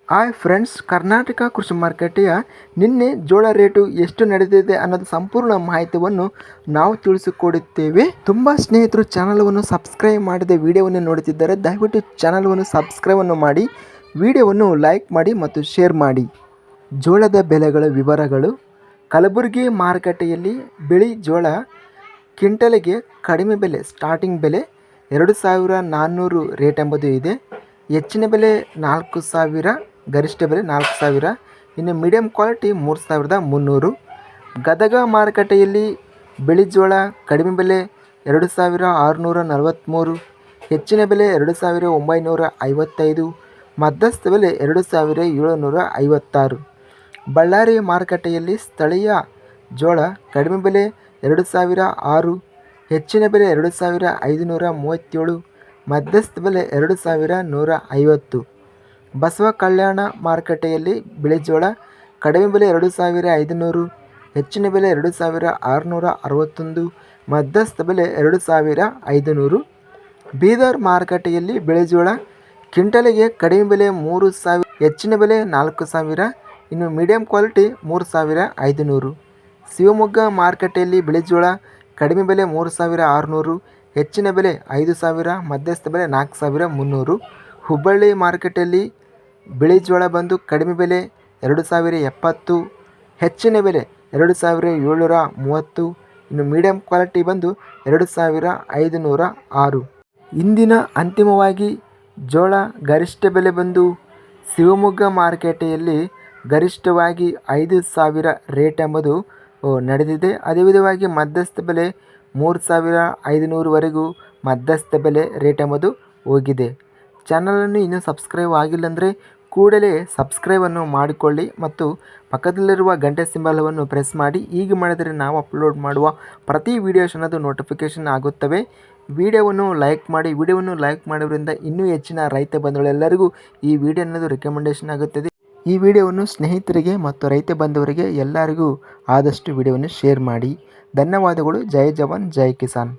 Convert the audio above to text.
Hi friends, Karnataka ಕೃಷಿ ಮಾರುಕಟ್ಟೆಯ ನಿನ್ನೆ ಜೋಳ ರೇಟು ಎಷ್ಟು ನಡೆದಿದೆ ಅನ್ನೋದು ಸಂಪೂರ್ಣ ಮಾಹಿತಿಯನ್ನು ನಾವು ತಿಳಿಸಿಕೊಡುತ್ತೇವೆ. ತುಂಬ ಸ್ನೇಹಿತರು ಚಾನಲವನ್ನು ಸಬ್ಸ್ಕ್ರೈಬ್ ಮಾಡದೆ ವಿಡಿಯೋವನ್ನು ನೋಡುತ್ತಿದ್ದರೆ ದಯವಿಟ್ಟು ಚಾನಲವನ್ನು ಸಬ್ಸ್ಕ್ರೈಬನ್ನು ಮಾಡಿ, ವಿಡಿಯೋವನ್ನು ಲೈಕ್ ಮಾಡಿ ಮತ್ತು ಶೇರ್ ಮಾಡಿ. ಜೋಳದ ಬೆಲೆಗಳ ವಿವರಗಳು. ಕಲಬುರಗಿ ಮಾರುಕಟ್ಟೆಯಲ್ಲಿ ಬಿಳಿ ಜೋಳ ಕ್ವಿಂಟಲಿಗೆ ಕಡಿಮೆ ಬೆಲೆ ಸ್ಟಾರ್ಟಿಂಗ್ ಬೆಲೆ 2,400 ರೇಟ್ ಎಂಬುದು ಇದೆ. ಹೆಚ್ಚಿನ ಬೆಲೆ 4,000, ಗರಿಷ್ಠ ಬೆಲೆ 4,000. ಇನ್ನು ಮೀಡಿಯಂ ಕ್ವಾಲಿಟಿ 3,300. ಗದಗ ಮಾರುಕಟ್ಟೆಯಲ್ಲಿ ಬಿಳಿ ಜೋಳ ಕಡಿಮೆ ಬೆಲೆ 2,643, ಹೆಚ್ಚಿನ ಬೆಲೆ 2,955, ಮಧ್ಯಸ್ಥ ಬೆಲೆ 2,756. ಬಳ್ಳಾರಿ ಮಾರುಕಟ್ಟೆಯಲ್ಲಿ ಸ್ಥಳೀಯ ಜೋಳ ಕಡಿಮೆ ಬೆಲೆ 2,006, ಹೆಚ್ಚಿನ ಬೆಲೆ 2,537, ಮಧ್ಯಸ್ಥ ಬೆಲೆ 2,150. ಬಸವ ಕಲ್ಯಾಣ ಮಾರುಕಟ್ಟೆಯಲ್ಲಿ ಬಿಳಿ ಜೋಳ ಕಡಿಮೆ ಬೆಲೆ 2,500, ಹೆಚ್ಚಿನ ಬೆಲೆ 2,661, ಮಧ್ಯಸ್ಥ ಬೆಲೆ 2,500. ಬೀದರ್ ಮಾರುಕಟ್ಟೆಯಲ್ಲಿ ಬಿಳಿ ಜೋಳ ಕ್ವಿಂಟಲಿಗೆ ಕಡಿಮೆ ಬೆಲೆ 3,000, ಹೆಚ್ಚಿನ ಬೆಲೆ 4,000, ಇನ್ನು ಮೀಡಿಯಂ ಕ್ವಾಲಿಟಿ 3,500. ಶಿವಮೊಗ್ಗ ಮಾರುಕಟ್ಟೆಯಲ್ಲಿ ಬಿಳಿ ಜೋಳ ಕಡಿಮೆ ಬೆಲೆ 3,600, ಹೆಚ್ಚಿನ ಬೆಲೆ 5,000, ಮಧ್ಯಸ್ಥ ಬೆಲೆ 4,300. ಹುಬ್ಬಳ್ಳಿ ಮಾರುಕಟ್ಟೆಯಲ್ಲಿ ಬಿಳಿ ಜೋಳ ಬಂದು ಕಡಿಮೆ ಬೆಲೆ 2,070, ಹೆಚ್ಚಿನ ಬೆಲೆ 2,730, ಇನ್ನು ಮೀಡಿಯಂ ಕ್ವಾಲಿಟಿ ಬಂದು 2,506. ಇಂದಿನ ಅಂತಿಮವಾಗಿ ಜೋಳ ಗರಿಷ್ಠ ಬೆಲೆ ಬಂದು ಶಿವಮೊಗ್ಗ ಮಾರುಕಟ್ಟೆಯಲ್ಲಿ ಗರಿಷ್ಠವಾಗಿ 5,000 ರೇಟ್ ಎಂಬುದು ನಡೆದಿದೆ. ಅದೇ ವಿಧವಾಗಿ ಮಧ್ಯಸ್ಥ ಬೆಲೆ 3,500ವರೆಗೂ ಮಧ್ಯಸ್ಥ ಬೆಲೆ ರೇಟ್ ಎಂಬುದು ಹೋಗಿದೆ. ಚಾನಲನ್ನು ಇನ್ನೂ ಸಬ್ಸ್ಕ್ರೈಬ್ ಆಗಿಲ್ಲ ಅಂದರೆ ಕೂಡಲೇ ಸಬ್ಸ್ಕ್ರೈಬನ್ನು ಮಾಡಿಕೊಳ್ಳಿ ಮತ್ತು ಪಕ್ಕದಲ್ಲಿರುವ ಗಂಟೆ ಸಿಂಬಲವನ್ನು ಪ್ರೆಸ್ ಮಾಡಿ. ಹೀಗೆ ಮಾಡಿದರೆ ನಾವು ಅಪ್ಲೋಡ್ ಮಾಡುವ ಪ್ರತಿ ವೀಡಿಯೋಸ್ ಅನ್ನೋದು ನೋಟಿಫಿಕೇಷನ್ ಆಗುತ್ತವೆ. ವಿಡಿಯೋವನ್ನು ಲೈಕ್ ಮಾಡಿ. ವಿಡಿಯೋವನ್ನು ಲೈಕ್ ಮಾಡೋದ್ರಿಂದ ಇನ್ನೂ ಹೆಚ್ಚಿನ ರೈತ ಬಂಧುಗಳೆಲ್ಲರಿಗೂ ಈ ವಿಡಿಯೋ ಅನ್ನೋದು ರೆಕಮೆಂಡೇಷನ್ ಆಗುತ್ತದೆ. ಈ ವಿಡಿಯೋವನ್ನು ಸ್ನೇಹಿತರಿಗೆ ಮತ್ತು ರೈತ ಬಂಧುವರಿಗೆ ಎಲ್ಲರಿಗೂ ಆದಷ್ಟು ವಿಡಿಯೋವನ್ನು ಶೇರ್ ಮಾಡಿ. ಧನ್ಯವಾದಗಳು. ಜೈ ಜವಾನ್ ಜೈ ಕಿಸಾನ್.